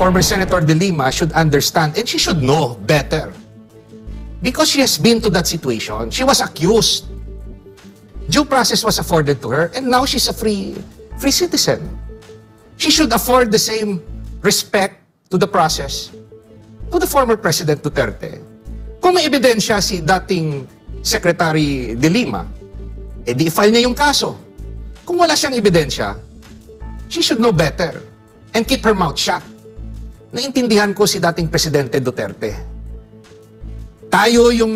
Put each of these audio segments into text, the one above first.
former Senator De Lima should understand, and she should know better. Because she has been to that situation. She was accused. Due process was afforded to her, and now she's a free citizen. She should afford the same respect to the process to the former President Duterte. Kung may ebidensya si dating Secretary De Lima, edi i-file niya yung kaso. Kung wala siyang ebidensya, she should know better and keep her mouth shut. Naintindihan ko si dating Presidente Duterte. Tayo yung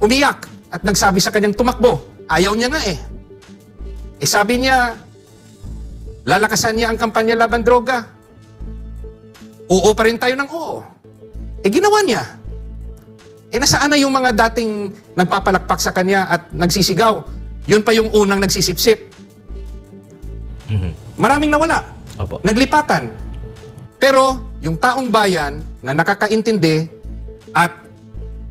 umiyak at nagsabi sa kanyang tumakbo. Ayaw niya nga eh. Sabi niya, lalakasan niya ang kampanya laban droga. Oo pa rin tayo ng oo. Ginawa niya. Nasaan na yung mga dating nagpapalakpak sa kanya at nagsisigaw? Yun pa yung unang nagsisipsip. Maraming nawala. Opo. Naglipatan. Pero yung taong bayan na nakakaintindi at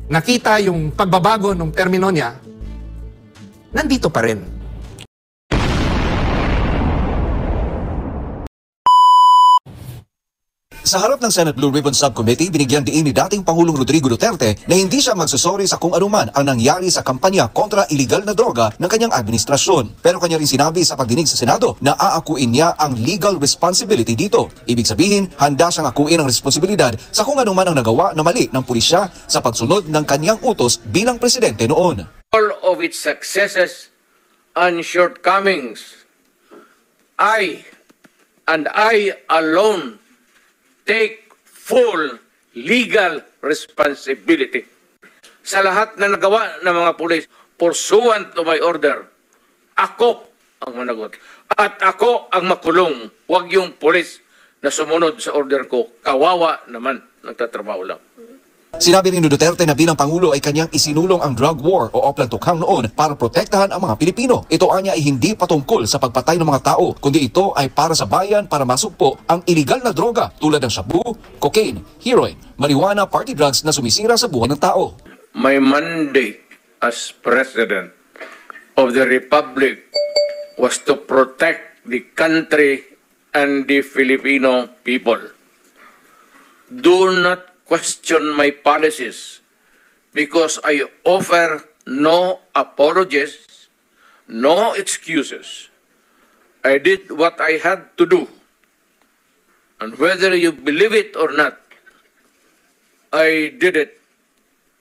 nakita yung pagbabago ng termino niya, nandito pa rin. Sa harap ng Senate Blue Ribbon Subcommittee, binigyan diin ni dating Pangulong Rodrigo Duterte na hindi siya magsusori sa kung anuman ang nangyari sa kampanya kontra iligal na droga ng kanyang administrasyon. Pero kanya rin sinabi sa pagdinig sa Senado na aakuin niya ang legal responsibility dito. Ibig sabihin, handa siyang akuin ang responsibilidad sa kung anuman ang nagawa na mali ng pulisya sa pagsunod ng kanyang utos bilang presidente noon. All of its successes and shortcomings, I alone take full legal responsibility sa lahat na nagawa ng mga pulis pursuant to my order. Ako ang managot at ako ang makulong. Huwag yung pulis na sumunod sa order ko. Kawawa naman, nagtatrabaho lang. Sinabi rin ni Duterte na bilang Pangulo ay kanyang isinulong ang drug war o Oplan Tukhang noon para protektahan ang mga Pilipino. Ito anya ay hindi patungkol sa pagpatay ng mga tao, kundi ito ay para sa bayan para masugpo ang iligal na droga tulad ng shabu, cocaine, heroin, marijuana, party drugs na sumisira sa buhay ng tao. My mandate as President of the Republic was to protect the country and the Filipino people. Do not question my policies because I offer no apologies, no excuses. I did what I had to do. And whether you believe it or not, I did it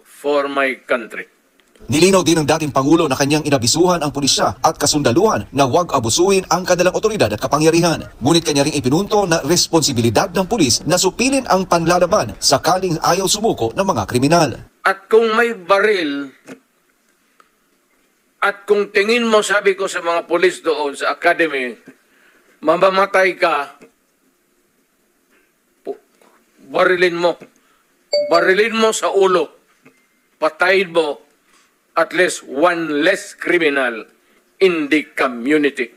for my country. Nilinaw din ng dating Pangulo na kanyang inabisuhan ang pulisya at kasundaluhan na huwag abusuin ang kanilang otoridad at kapangyarihan. Ngunit kanya ring ipinunto na responsibilidad ng pulis na supilin ang panlalaban sakaling ayaw sumuko ng mga kriminal. At kung may baril, at kung tingin mo, sabi ko sa mga pulis doon sa academy, mamamatay ka, barilin mo sa ulo, patayin mo at least one less criminal in the community.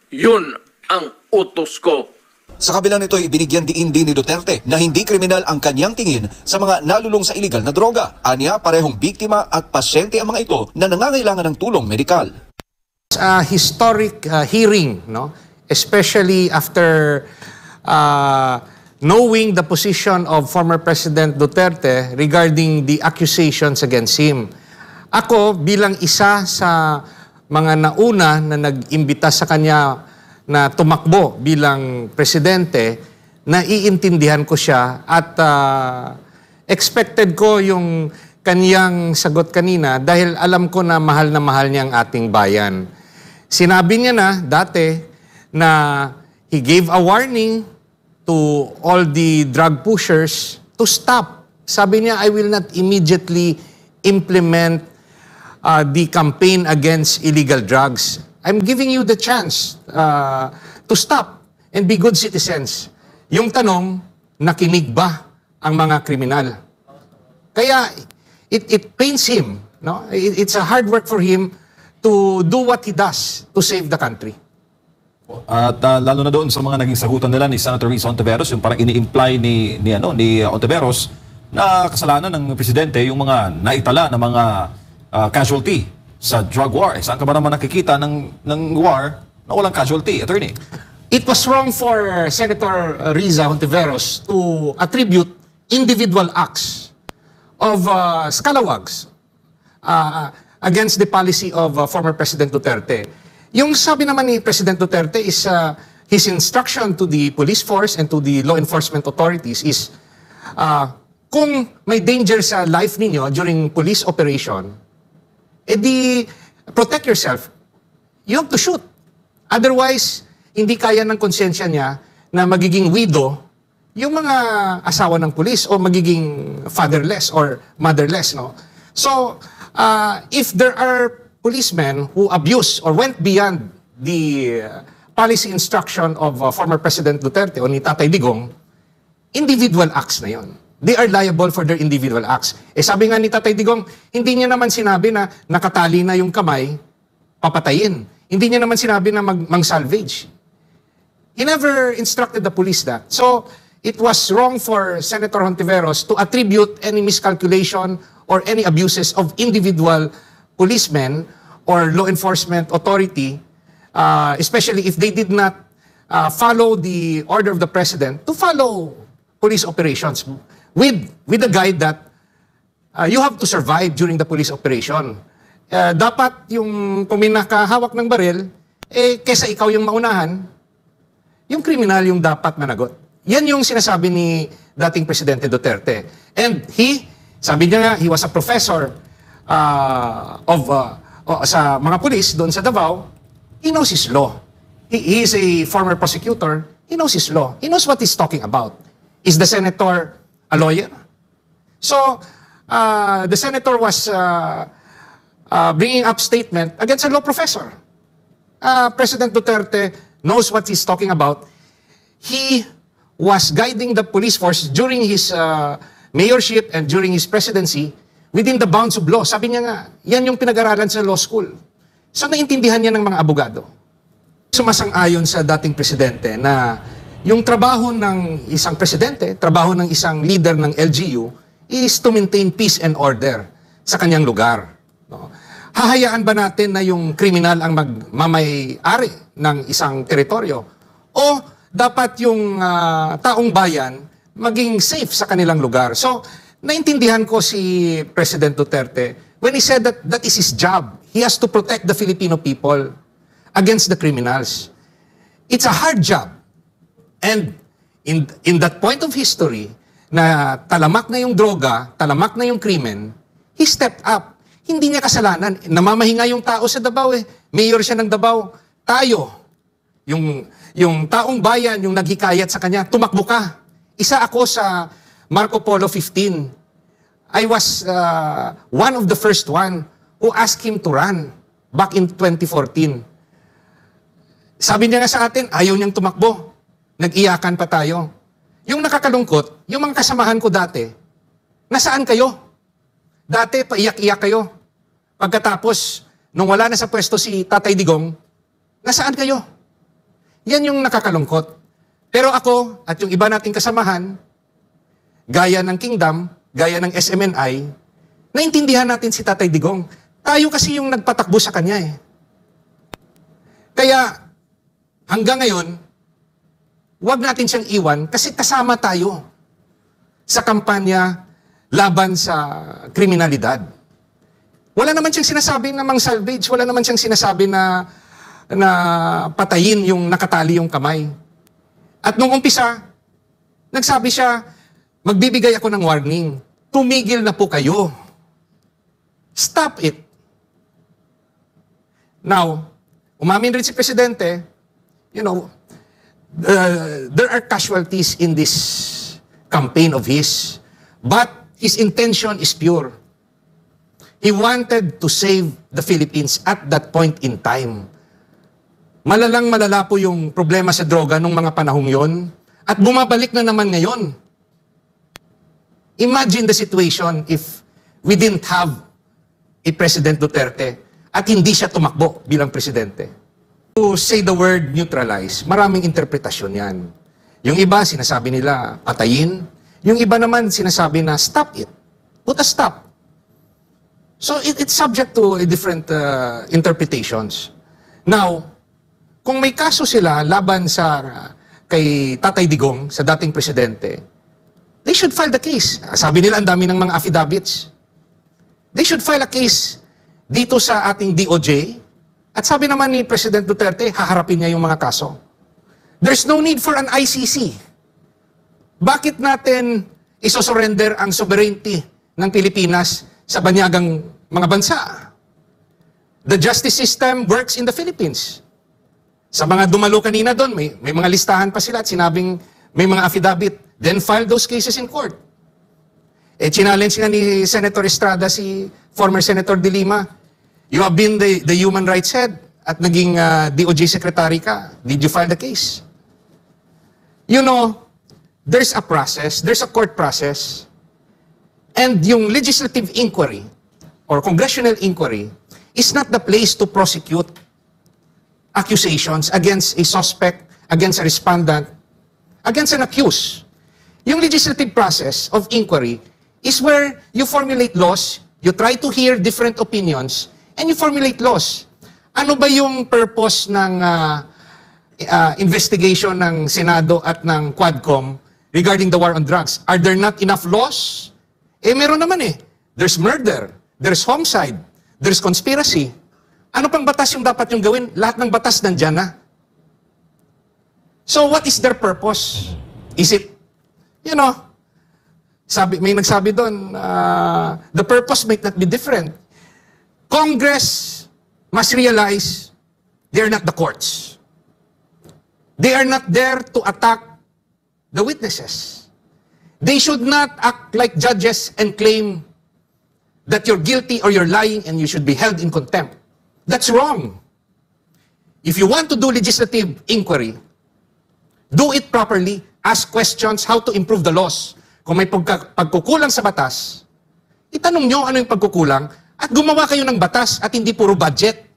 Yun ang utos ko. Sa kabila nito ay binigyan diin din ni Duterte na hindi kriminal ang kanyang tingin sa mga nalulong sa iligal na droga. Anya, parehong biktima at pasyente ang mga ito na nangangailangan ng tulong medikal. Historic hearing, no? Especially after knowing the position of former President Duterte regarding the accusations against him. Ako bilang isa sa mga nauna na nag-imbita sa kanya na tumakbo bilang presidente, naiintindihan ko siya at expected ko yung kaniyang sagot kanina dahil alam ko na mahal niya ang ating bayan. Sinabi niya na dati na he gave a warning to all the drug pushers to stop. Sabi niya, I will not immediately implement the campaign against illegal drugs. I'm giving you the chance to stop and be good citizens. Yung tanong, nakinig ba ang mga kriminal? Kaya it pains him. No? It's a hard work for him to do what he does to save the country. At lalo na doon sa mga naging sagutan nila ni Senator Risa Hontiveros, yung parang ini-imply ni Hontiveros na kasalanan ng presidente yung mga naitala na mga casualty sa drug war. Saan ka ba naman nakikita ng war na walang casualty, attorney? it was wrong for Senator Riza Hontiveros to attribute individual acts of scalawags against the policy of former President Duterte. Yung sabi naman ni President Duterte is his instruction to the police force and to the law enforcement authorities is kung may danger sa life ninyo during police operation, edi protect yourself. You have to shoot. Otherwise, hindi kaya ng konsensya niya na magiging widow yung mga asawa ng pulis o magiging fatherless or motherless, no? So, if there are policemen who abuse or went beyond the policy instruction of former President Duterte o ni Tatay Digong, individual acts na yon. They are liable for their individual acts. Sabi nga ni Tatay Digong, hindi niya naman sinabi na nakatali na yung kamay, papatayin. Hindi niya naman sinabi na mang-salvage. He never instructed the police that. So, it was wrong for Senator Hontiveros to attribute any miscalculation or any abuses of individual policemen or law enforcement authority, especially if they did not follow the order of the President to follow police operations with the guide that you have to survive during the police operation. Dapat yung puminakahawak ng baril, kesa ikaw yung maunahan, yung kriminal yung dapat managot. Yan yung sinasabi ni dating Presidente Duterte. And sabi niya nga, he was a professor sa mga pulis doon sa Davao. He knows his law. He is a former prosecutor. He knows his law. He knows what he's talking about. Is the senator a lawyer? So, the senator was bringing up statement against a law professor. President Duterte knows what he's talking about. He was guiding the police force during his mayorship and during his presidency within the bounds of law. Sabi niya nga, yan yung pinag-aralan sa law school. So naintindihan niya ng mga abogado. Sumasang-ayon sa dating presidente na yung trabaho ng isang presidente, trabaho ng isang leader ng LGU is to maintain peace and order sa kanyang lugar. No? Hahayaan ba natin na yung kriminal ang magmamay-ari ng isang teritoryo? O dapat yung taong bayan maging safe sa kanilang lugar? So, naintindihan ko si President Duterte when he said that that is his job. He has to protect the Filipino people against the criminals. It's a hard job. And in that point of history, na talamak na yung droga, talamak na yung krimen, he stepped up. Hindi niya kasalanan. Namamahinga yung tao sa Davao eh. Mayor siya ng Davao. Tayo, yung taong bayan, yung naghikayat sa kanya, tumakbo ka. Isa ako sa Marco Polo 15. I was one of the first one who asked him to run back in 2014. Sabi niya nga sa atin, ayaw niyang tumakbo. Nag-iyakan pa tayo. Yung nakakalungkot, yung mga kasamahan ko dati, nasaan kayo? Dati, paiyak-iyak kayo. Pagkatapos, nung wala na sa pwesto si Tatay Digong, nasaan kayo? Yan yung nakakalungkot. Pero ako, at yung iba nating kasamahan, gaya ng Kingdom, gaya ng SMNI, naintindihan natin si Tatay Digong. Tayo kasi yung nagpatakbo sa kanya eh. Kaya, hanggang ngayon, huwag natin siyang iwan kasi kasama tayo sa kampanya laban sa kriminalidad. Wala naman siyang sinasabi na mang-salvage, wala naman siyang sinasabi na patayin yung nakatali yung kamay. At nung umpisa, nagsabi siya, magbibigay ako ng warning, tumigil na po kayo. Stop it. Now, umamin rin si Presidente, there are casualties in this campaign of his, but his intention is pure. He wanted to save the Philippines at that point in time. Malalang malala po yung problema sa droga nung mga panahong yon at bumabalik na naman ngayon. Imagine the situation if we didn't have a President Duterte at hindi siya tumakbo bilang presidente. To say the word neutralize, maraming interpretasyon yan. Yung iba, sinasabi nila patayin. Yung iba naman, sinasabi na stop it. Put a stop. So it's subject to different interpretations. Now, kung may kaso sila laban sa kay Tatay Digong, sa dating presidente, they should file the case. Sabi nila, ang dami ng mga affidavits. They should file a case dito sa ating DOJ. At sabi naman ni President Duterte, haharapin niya yung mga kaso. There's no need for an ICC. Bakit natin isosurrender ang sovereignty ng Pilipinas sa banyagang mga bansa? The justice system works in the Philippines. Sa mga dumalo kanina doon, may mga listahan pa sila at sinabing may mga affidavit. Then file those cases in court. Challenge nga ni Senator Estrada si former Senator De Lima. You have been the human rights head at naging DOJ secretary ka. Did you file the case? You know, there's a process, there's a court process, and yung legislative inquiry or congressional inquiry is not the place to prosecute accusations against a suspect, against a respondent, against an accused. Yung legislative process of inquiry is where you formulate laws, you try to hear different opinions, and you formulate laws. Ano ba yung purpose ng investigation ng Senado at ng Quadcom regarding the war on drugs? Are there not enough laws? Meron naman eh. There's murder, there's homicide, there's conspiracy. Ano pang batas yung dapat yung gawin? Lahat ng batas nandyan na. So what is their purpose? Is it, you know, may nagsabi doon, the purpose might not be different. Congress must realize they're not the courts. They are not there to attack the witnesses. They should not act like judges and claim that you're guilty or you're lying and you should be held in contempt. That's wrong. If you want to do legislative inquiry, do it properly. Ask questions how to improve the laws. Kung may pagkukulang sa batas, itanong nyo ano yung pagkukulang at gumawa kayo ng batas at hindi puro budget.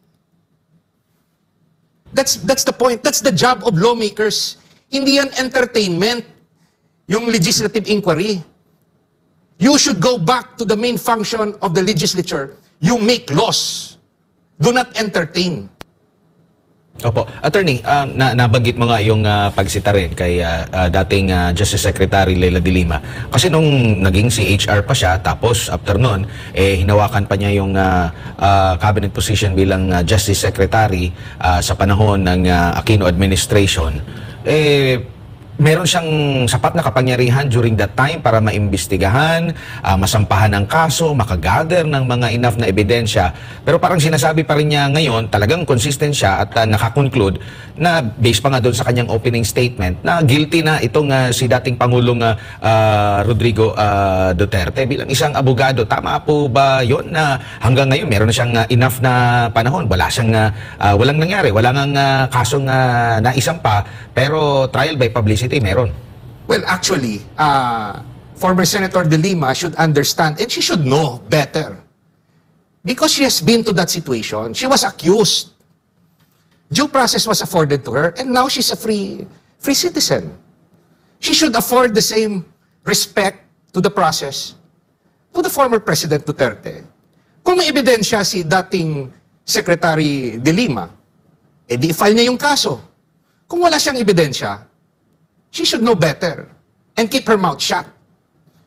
That's the point. That's the job of lawmakers. Hindi yan entertainment, yung legislative inquiry. You should go back to the main function of the legislature. You make laws. Do not entertain. Opo. Attorney, nabanggit mo nga yung pagsita rin kay dating Justice Secretary Leila De Lima. Kasi nung naging CHR pa siya, tapos after nun, hinawakan pa niya yung cabinet position bilang Justice Secretary sa panahon ng Aquino administration. Meron siyang sapat na kapangyarihan during that time para maimbestigahan, masampahan ng kaso, makagather ng mga enough na ebidensya. Pero parang sinasabi pa rin niya ngayon, talagang consistent siya at nakakonclude na based pa nga doon sa kanyang opening statement na guilty na itong si dating Pangulong Rodrigo Duterte bilang isang abogado. Tama po ba yun na hanggang ngayon meron na siyang enough na panahon? Walang nangyari, walang kasong naisampa, pero trial by publicity meron. Well, actually, former Senator De Lima should understand and she should know better. Because she has been to that situation. She was accused. Due process was afforded to her and now she's a free citizen. She should afford the same respect to the process to the former President Duterte. Kung may ebidensya si dating Secretary De Lima, di file niya yung kaso. Kung wala siyang ebidensya, she should know better and keep her mouth shut.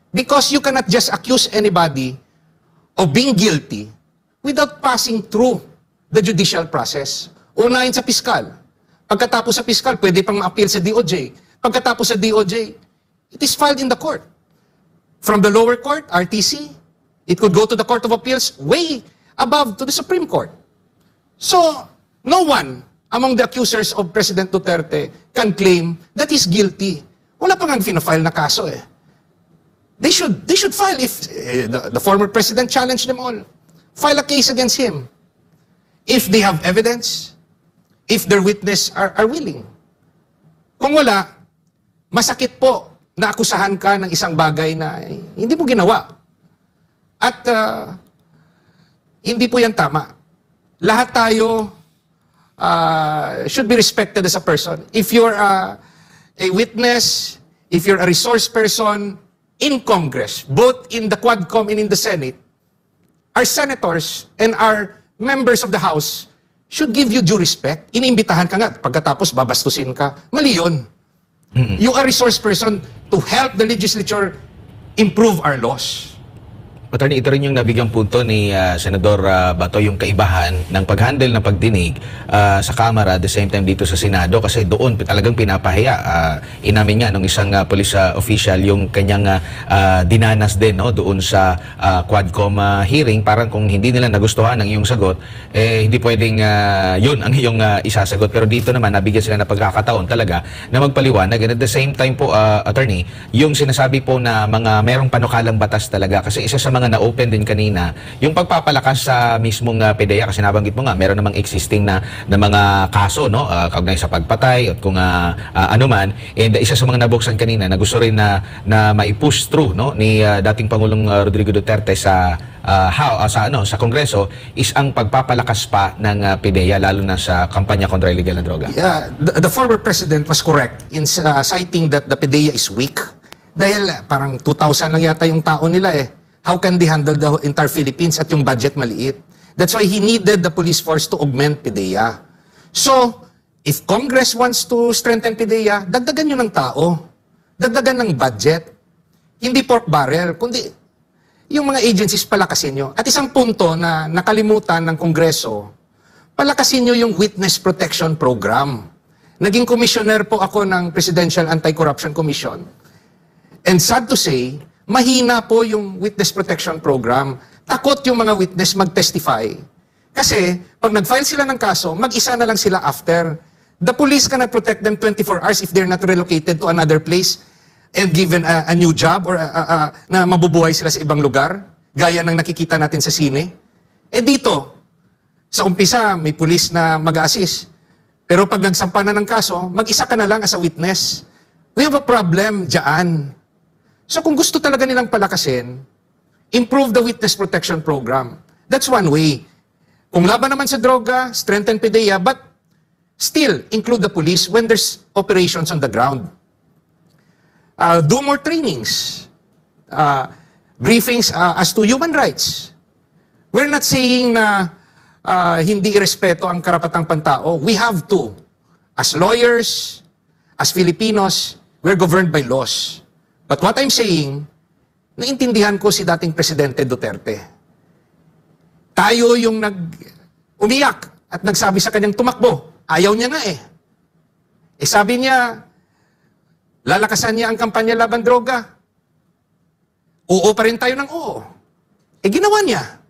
Because you cannot just accuse anybody of being guilty without passing through the judicial process. Unahin sa piskal. Pagkatapos sa piskal, pwede pang ma-appeal sa DOJ. Pagkatapos sa DOJ, it is filed in the court. From the lower court, RTC, it could go to the Court of Appeals way above to the Supreme Court. So, no one among the accusers of President Duterte can claim that he's guilty. Wala pa nga fina-file na kaso eh. They should file if the former president challenged them all. File a case against him. If they have evidence, if their witness are willing. Kung wala, masakit po na akusahan ka ng isang bagay na hindi mo ginawa. At hindi po yan tama. Lahat tayo should be respected as a person. If you're a witness, if you're a resource person in Congress, both in the Quadcom and in the Senate, our senators and our members of the House should give you due respect. Iniimbitahan ka nga, pagkatapos babastusin ka. Mali yun. You are a resource person to help the legislature improve our laws. Attorney, ito rin yung nabigyang punto ni Senador Bato, yung kaibahan ng pag-handle ng pagdinig sa Kamara at the same time dito sa Senado, kasi doon talagang pinapahiya. Inamin niya nung isang police official yung kanyang dinanas din, no, doon sa Quadcom hearing. Parang kung hindi nila nagustuhan ang iyong sagot, hindi pwedeng yun ang iyong isasagot. Pero dito naman, nabigyan sila ng pagkakataon talaga na magpaliwanag. And at the same time po, Attorney, yung sinasabi po na mga merong panukalang batas talaga, kasi isa sa mga na-open din kanina, yung pagpapalakas sa mismong PDEA, kasi nabanggit mo nga, meron namang existing na mga kaso, no, kaugnay sa pagpatay at kung ano man. And isa sa mga nabuksan kanina na gusto rin na maipush through, no, ni dating Pangulong Rodrigo Duterte sa Kongreso is ang pagpapalakas pa ng PDEA, lalo na sa kampanya kontra illegal na droga. Yeah, the former president was correct in citing that the PDEA is weak. Dahil parang 2,000 lang yata yung tao nila eh. How can they handle the entire Philippines at yung budget maliit? That's why he needed the police force to augment PDEA. So, if Congress wants to strengthen PDEA, dagdagan nyo ng tao. Dagdagan ng budget. Hindi pork barrel, kundi yung mga agencies palakasin nyo. At isang punto na nakalimutan ng Kongreso, palakasin nyo yung Witness Protection Program. Naging commissioner po ako ng Presidential Anti-Corruption Commission. And sad to say, mahina po yung Witness Protection Program. Takot yung mga witness mag-testify. Kasi, pag nag-file sila ng kaso, mag-isa na lang sila after. The police cannot protect them 24 hours if they're not relocated to another place and given a new job or na mabubuhay sila sa ibang lugar, gaya ng nakikita natin sa sine. Eh dito, sa umpisa, may police na mag-assist. Pero pag nagsampa na ng kaso, mag-isa ka na lang as a witness. We have a problem dyan. So kung gusto talaga nilang palakasin, improve the Witness Protection Program. That's one way. Kung laban naman sa droga, strengthen PDEA, but still include the police when there's operations on the ground. Do more trainings, briefings as to human rights. We're not saying na hindi irespeto ang karapatang pantao. We have to. As lawyers, as Filipinos, we're governed by laws. But what I'm saying, naintindihan ko si dating Presidente Duterte. Tayo yung umiyak at nagsabi sa kanyang tumakbo. Ayaw niya nga eh. Eh sabi niya, lalakasan niya ang kampanya laban droga. Oo pa rin tayo ng oo. Eh ginawa niya.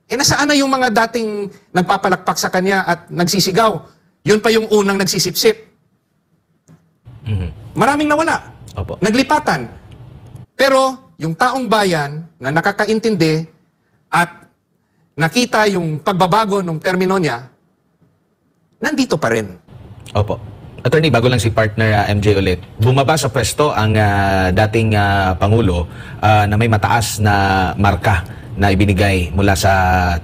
Eh nasaan na yung mga dating nagpapalakpak sa kanya at nagsisigaw? Yun pa yung unang nagsisipsip. Maraming nawala. Opo. Naglipatan. Pero yung taong bayan na nakakaintindi at nakita yung pagbabago ng termino niya, nandito pa rin. Opo. Attorney, bago lang si partner MJ ulit, bumaba sa pwesto ang dating Pangulo na may mataas na marka na ibinigay mula sa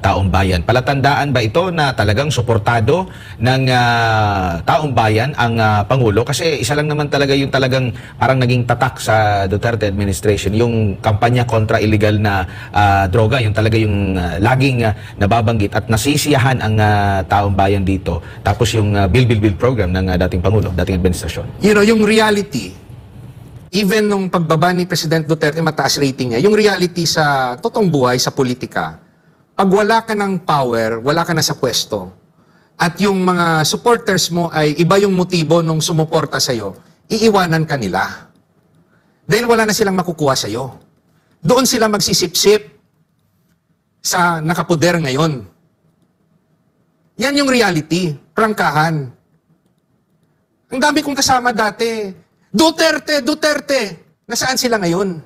taong bayan. Palatandaan ba ito na talagang suportado ng taong bayan ang Pangulo? Kasi isa lang naman talaga yung talagang parang naging tatak sa Duterte administration, yung kampanya kontra illegal na droga, yung talaga yung laging nababanggit at nasisiyahan ang taong bayan dito. Tapos yung Bill program ng dating Pangulo, dating administrasyon. You know, yung reality, even nung pagbaba ni President Duterte, mataas rating niya, yung reality sa totoong buhay, sa politika, pag wala ka ng power, wala ka na sa pwesto, at yung mga supporters mo ay iba yung motibo nung sumuporta sa'yo, iiwanan ka nila. Dahil wala na silang makukuha sa'yo. Doon sila magsisip-sip sa nakapoder ngayon. Yan yung reality, prangkahan. Ang dami kong kasama dati, Duterte! Nasaan sila ngayon?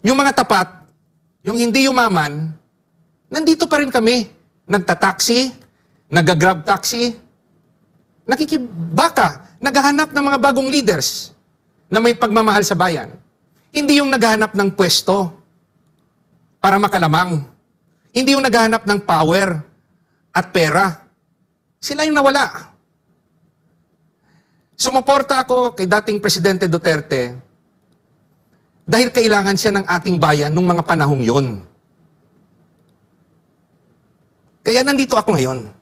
Yung mga tapat, yung hindi yumaman, nandito pa rin kami. Nagtataksi, nag-grab taxi, nakikibaka, naghahanap ng mga bagong leaders na may pagmamahal sa bayan. Hindi yung naghahanap ng pwesto para makalamang. Hindi yung naghahanap ng power at pera. Sila yung nawala. Sumuporta ako kay dating Presidente Duterte dahil kailangan siya ng ating bayan nung mga panahong yun. Kaya nandito ako ngayon.